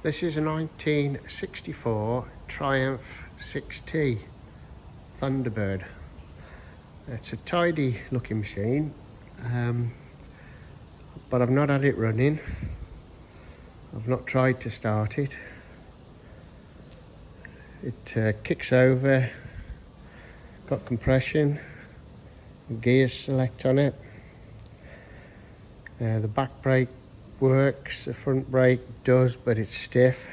This is a 1964 Triumph 6T Thunderbird. It's a tidy looking machine, but I've not had it running. I've not tried to start it. It kicks over, got compression, gears select on it. The back brake works, the front brake does, but it's stiff.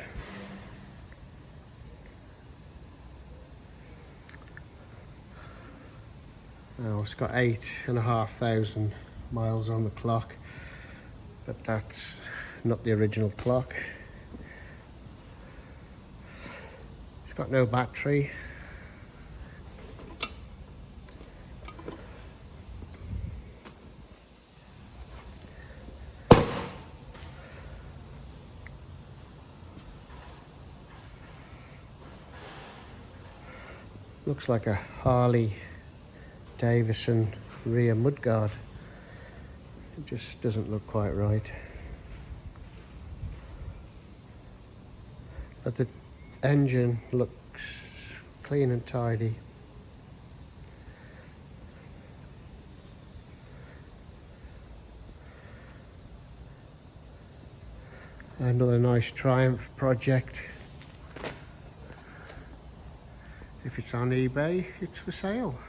Now it's got 8,500 miles on the clock, but that's not the original clock. It's got no battery. Looks like a Harley Davidson rear mudguard. It just doesn't look quite right. But the engine looks clean and tidy. Another nice Triumph project. If it's on eBay, it's for sale.